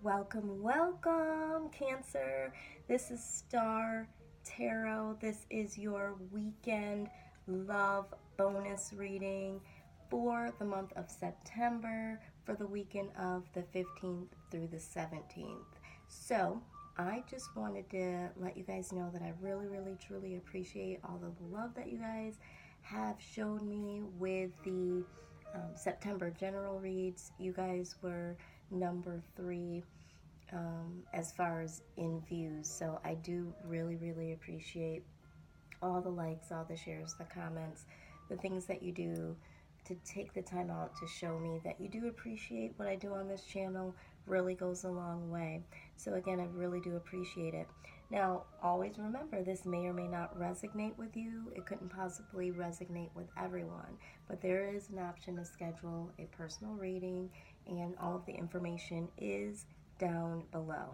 Welcome, welcome, Cancer. This is Star Tarot. This is your weekend love bonus reading for the month of September for the weekend of the 15th through the 17th. So, I just wanted to let you guys know that I really, truly appreciate all of the love that you guys have shown me with the September general reads. You guys were number 3 as far as in views. So I do really appreciate all the likes, all the shares, the comments, the things that you do to take the time out to show me that you do appreciate what I do on this channel. Really goes a long way. So again, I really do appreciate it. Now, always remember, this may or may not resonate with you. It couldn't possibly resonate with everyone, but there is an option to schedule a personal reading, and all of the information is down below.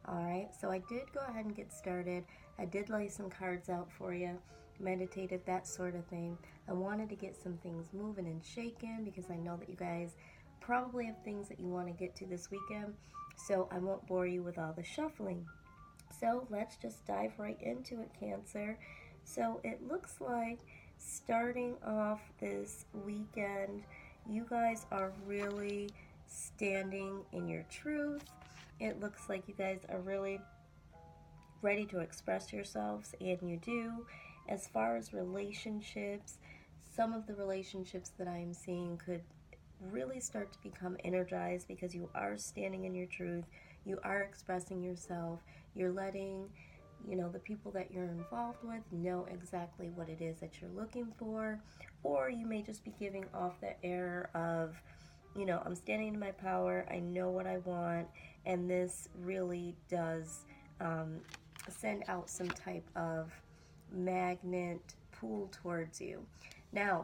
Alright, so I did go ahead and get started. I did lay some cards out for you, meditated, that sort of thing. I wanted to get some things moving and shaking because I know that you guys probably have things that you want to get to this weekend, so I won't bore you with all the shuffling. So let's just dive right into it, Cancer. So it looks like starting off this weekend, you guys are really standing in your truth. It looks like you guys are really ready to express yourselves, and you do. As far as relationships, some of the relationships that I'm seeing could really start to become energized because you are standing in your truth, you are expressing yourself, you're letting the people that you're involved with know exactly what it is that you're looking for, or you may just be giving off the air of, I'm standing in my power, I know what I want, and this really does send out some type of magnet pull towards you. Now,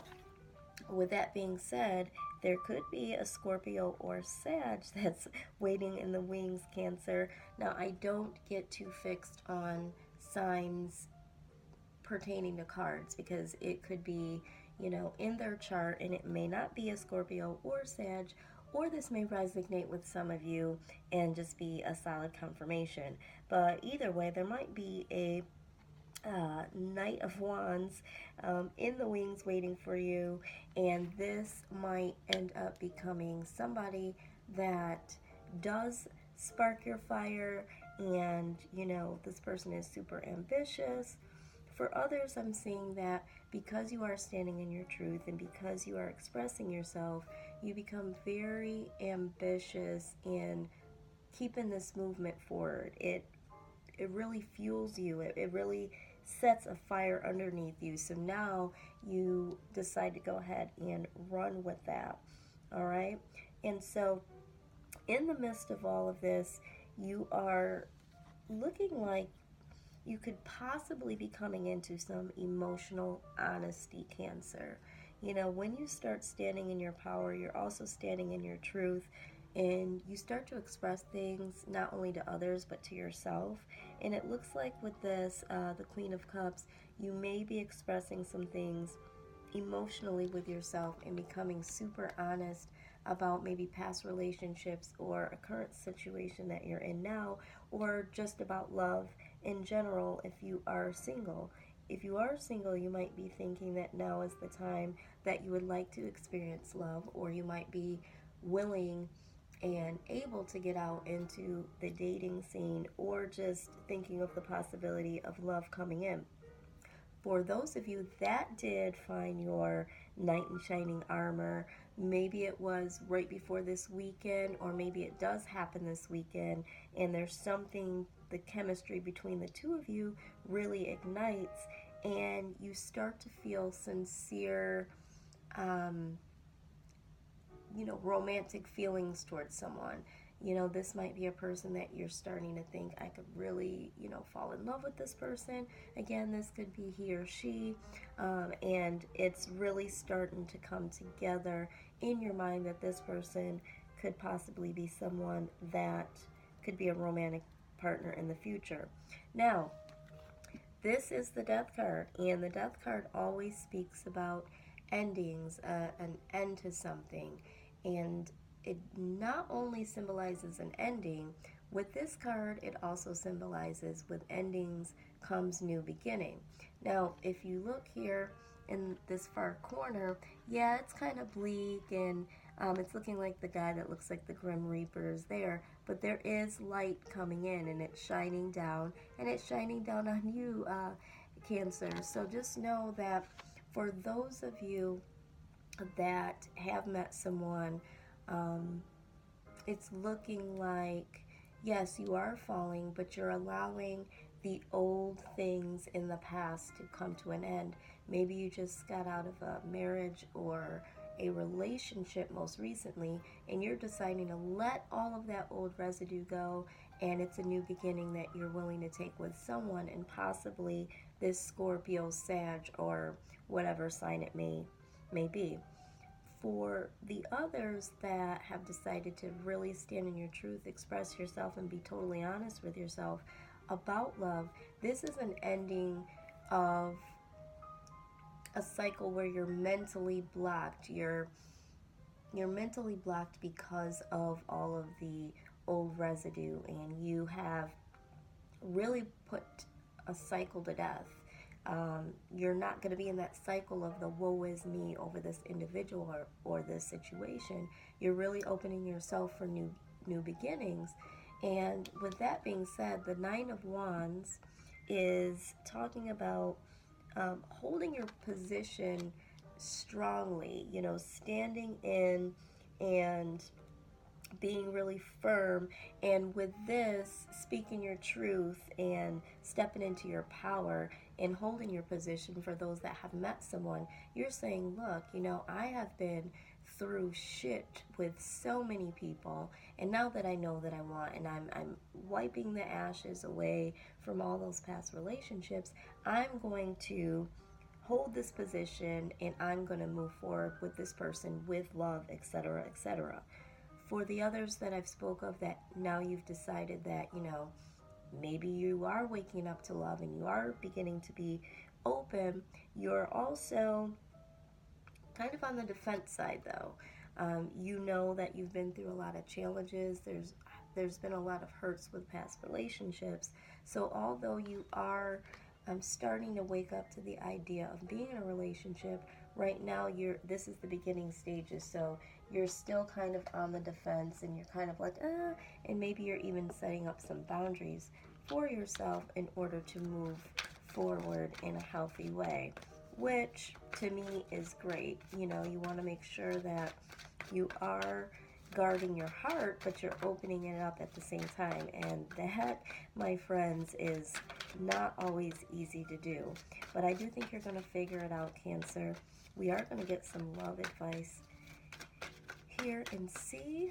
with that being said, there could be a Scorpio or Sag that's waiting in the wings, Cancer. Now, I don't get too fixed on signs pertaining to cards because it could be, in their chart, and it may not be a Scorpio or Sag, or this may resonate with some of you and just be a solid confirmation. But either way, there might be a Knight of Wands in the wings waiting for you, and this might end up becoming somebody that does spark your fire, and this person is super ambitious. For others, I'm seeing that because you are standing in your truth and because you are expressing yourself, you become very ambitious in keeping this movement forward. It really fuels you. It really sets a fire underneath you. So now you decide to go ahead and run with that. All right? And so in the midst of all of this, you are looking like you could possibly be coming into some emotional honesty, Cancer. When you start standing in your power, you're also standing in your truth, and you start to express things not only to others but to yourself. And it looks like with this, the Queen of Cups, you may be expressing some things emotionally with yourself and becoming super honest about maybe past relationships or a current situation that you're in now, or just about love in general if you are single. If you are single, you might be thinking that now is the time that you would like to experience love, or you might be willing and able to get out into the dating scene, or just thinking of the possibility of love coming in. For those of you that did find your knight in shining armor, maybe it was right before this weekend, or maybe it does happen this weekend, and there's something, the chemistry between the two of you really ignites, and you start to feel sincere, romantic feelings towards someone. This might be a person that you're starting to think, I could really, fall in love with this person. Again, this could be he or she, and it's really starting to come together in your mind that this person could possibly be someone that could be a romantic partner in the future. Now, this is the Death card, and the Death card always speaks about endings, an end to something. And it not only symbolizes an ending, with this card, it also symbolizes with endings comes new beginning. Now, if you look here in this far corner, yeah, it's kind of bleak and it's looking like the guy that looks like the Grim Reaper is there, but there is light coming in and it's shining down, and it's shining down on you, Cancer. So just know that for those of you that have met someone, um, it's looking like, yes, you are falling, but you're allowing the old things in the past to come to an end. Maybe you just got out of a marriage or a relationship most recently, and you're deciding to let all of that old residue go, and it's a new beginning that you're willing to take with someone, and possibly this Scorpio, Sag, or whatever sign it may be. For the others that have decided to really stand in your truth, express yourself, and be totally honest with yourself about love, this is an ending of a cycle where you're mentally blocked. You're mentally blocked because of all of the old residue, and you have really put a cycle to death. You're not going to be in that cycle of the woe is me over this individual or this situation. You're really opening yourself for new beginnings. And with that being said, the Nine of Wands is talking about holding your position strongly, standing in and being really firm, and with this, speaking your truth and stepping into your power and holding your position. For those that have met someone, you're saying, look, I have been through shit with so many people, and now that I know that I want, and I'm wiping the ashes away from all those past relationships, I'm going to hold this position, and I'm going to move forward with this person with love, etc., etc. For the others that I've spoke of, that now you've decided that, maybe you are waking up to love and you are beginning to be open, you're also kind of on the defense side, though. You know that you've been through a lot of challenges. There's been a lot of hurts with past relationships. So although you are starting to wake up to the idea of being in a relationship, right now this is the beginning stages. So you're still kind of on the defense, and you're kind of like, and maybe you're even setting up some boundaries for yourself in order to move forward in a healthy way, which to me is great. You want to make sure that you are guarding your heart, but you're opening it up at the same time. And that, my friends, is not always easy to do. But I do think you're going to figure it out, Cancer. We are going to get some love advice here and see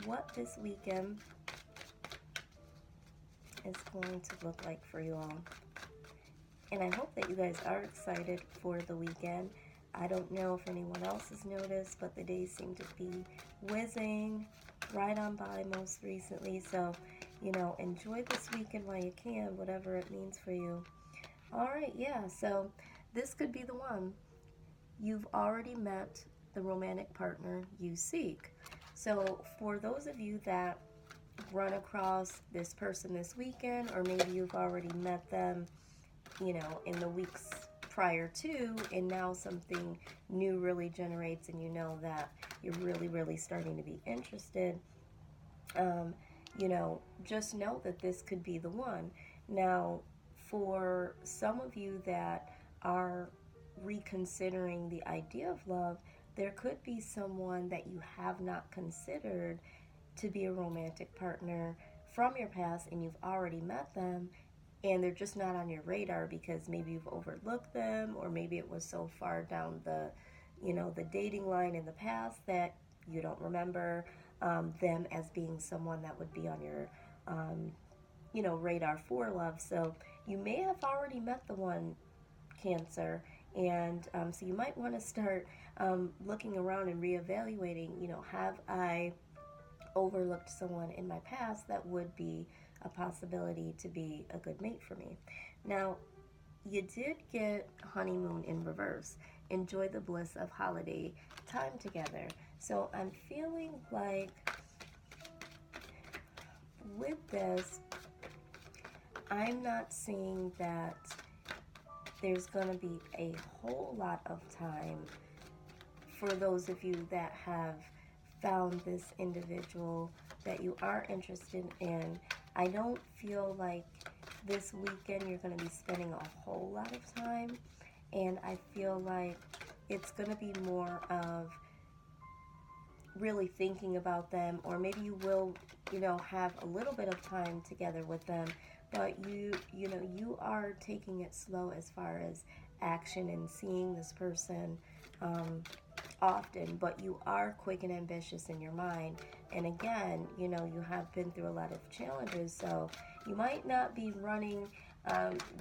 what this weekend is going to look like for you all. And I hope that you guys are excited for the weekend. I don't know if anyone else has noticed, but the days seem to be whizzing right on by most recently. So, enjoy this weekend while you can, whatever it means for you. All right, yeah, so this could be the one. You've already met the romantic partner you seek. So for those of you that run across this person this weekend, or maybe you've already met them, in the weeks prior to, and now something new really generates, and you know that you're really, really starting to be interested, just know that this could be the one. Now, for some of you that are reconsidering the idea of love, there could be someone that you have not considered to be a romantic partner from your past, and you've already met them, and they're just not on your radar because maybe you've overlooked them, or maybe it was so far down the dating line in the past that you don't remember them as being someone that would be on your radar for love. So you may have already met the one, Cancer, and so you might want to start looking around and reevaluating, have I overlooked someone in my past that would be a possibility to be a good mate for me. Now, you did get honeymoon in reverse. Enjoy the bliss of holiday time together. So I'm feeling like with this, I'm not seeing that there's going to be a whole lot of time for those of you that have found this individual that you are interested in. I don't feel like this weekend you're going to be spending a whole lot of time, and I feel like it's going to be more of really thinking about them, or maybe you will, have a little bit of time together with them, but you are taking it slow as far as action and seeing this person often, but you are quick and ambitious in your mind. And again, you have been through a lot of challenges, so you might not be running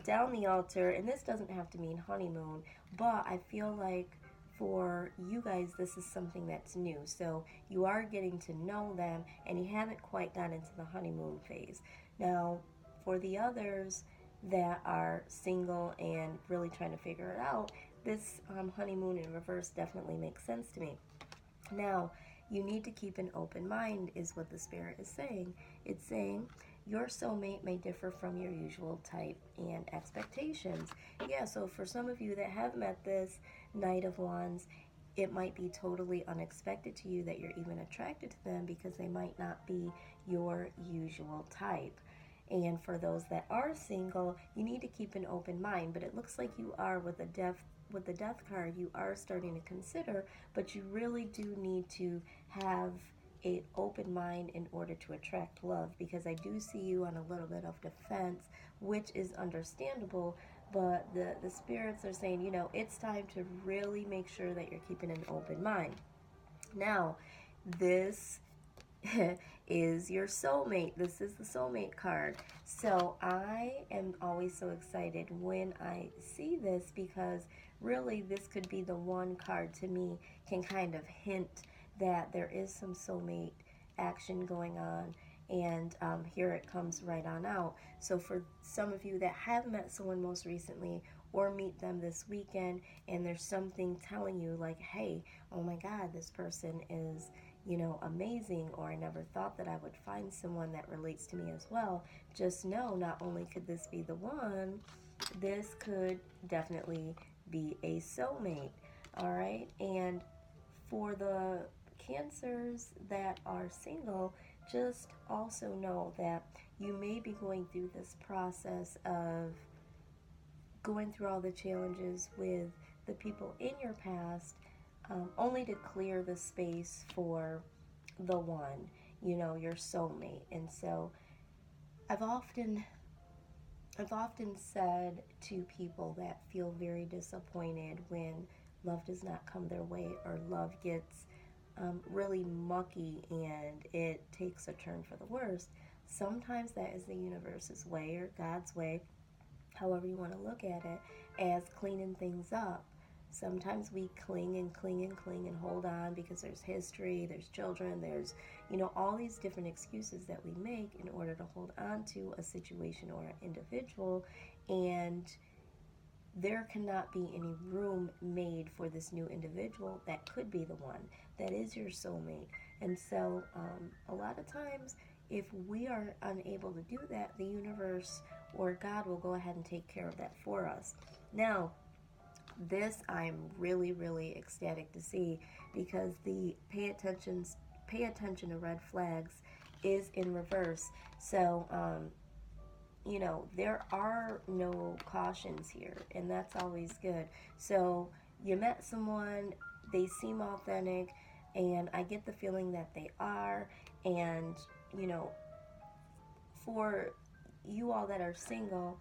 down the altar, and this doesn't have to mean honeymoon, but I feel like for you guys, this is something that's new. So you are getting to know them, and you haven't quite got into the honeymoon phase. Now, for the others that are single and really trying to figure it out, this honeymoon in reverse definitely makes sense to me. Now, you need to keep an open mind, is what the Spirit is saying. It's saying your soulmate may differ from your usual type and expectations. Yeah, so for some of you that have met this Knight of Wands, it might be totally unexpected to you that you're even attracted to them because they might not be your usual type. And for those that are single, you need to keep an open mind, but it looks like you are with the death card, you are starting to consider, but you really do need to have an open mind in order to attract love, because I do see you on a little bit of defense, which is understandable, but the spirits are saying, it's time to really make sure that you're keeping an open mind. Now, this is your soulmate. This is the soulmate card. So I am always so excited when I see this, because really this could be the one card to me can kind of hint that there is some soulmate action going on, and here it comes right on out. So for some of you that have met someone most recently or meet them this weekend, and there's something telling you like, hey, oh my God, this person is amazing, or I never thought that I would find someone that relates to me as well, just know not only could this be the one, this could definitely be a soulmate. All right. And for the Cancers that are single, just also know that you may be going through this process of going through all the challenges with the people in your past, only to clear the space for the one, your soulmate. And so I've often said to people that feel very disappointed when love does not come their way, or love gets really mucky and it takes a turn for the worst, sometimes that is the universe's way, or God's way, however you want to look at it, as cleaning things up. Sometimes we cling and cling and cling and hold on because there's history, there's children, there's, all these different excuses that we make in order to hold on to a situation or an individual. And there cannot be any room made for this new individual that could be the one that is your soulmate. And so a lot of times, if we are unable to do that, the universe or God will go ahead and take care of that for us. Now, this I'm really, really ecstatic to see, because the pay attention to red flags is in reverse. So there are no cautions here, and that's always good. So you met someone, they seem authentic, and I get the feeling that they are. And for you all that are single,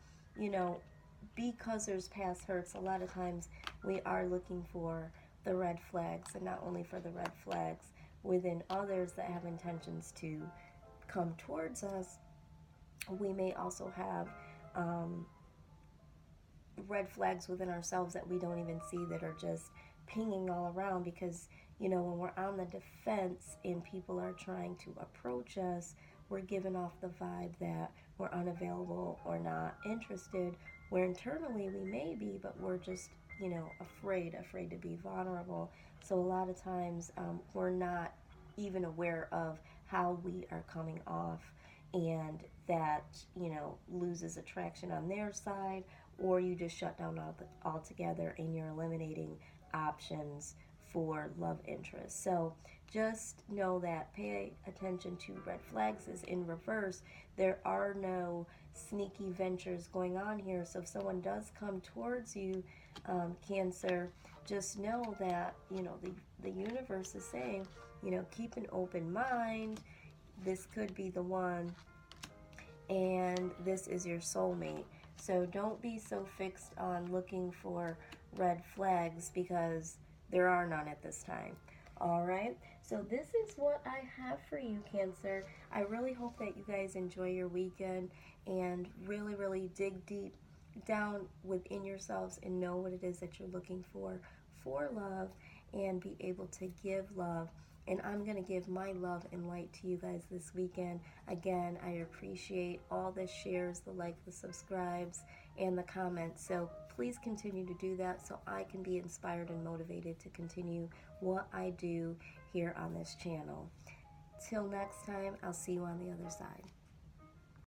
because there's past hurts, a lot of times we are looking for the red flags, and not only for the red flags within others that have intentions to come towards us, we may also have red flags within ourselves that we don't even see, that are just pinging all around, because when we're on the defense and people are trying to approach us, we're giving off the vibe that we're unavailable or not interested, where internally we may be, but we're just afraid to be vulnerable. So a lot of times we're not even aware of how we are coming off, and that loses attraction on their side, or you just shut down altogether and you're eliminating options for love interest. So just know that pay attention to red flags is in reverse. There are no sneaky ventures going on here. So if someone does come towards you, Cancer, just know that the universe is saying, keep an open mind. This could be the one, and this is your soulmate. So don't be so fixed on looking for red flags, because there are none at this time. All right, so this is what I have for you, Cancer. I really hope that you guys enjoy your weekend and really, really dig deep down within yourselves and know what it is that you're looking for love, and be able to give love. And I'm going to give my love and light to you guys this weekend. Again, I appreciate all the shares, the likes, the subscribes, and the comments. So please continue to do that so I can be inspired and motivated to continue what I do here on this channel. Till next time, I'll see you on the other side.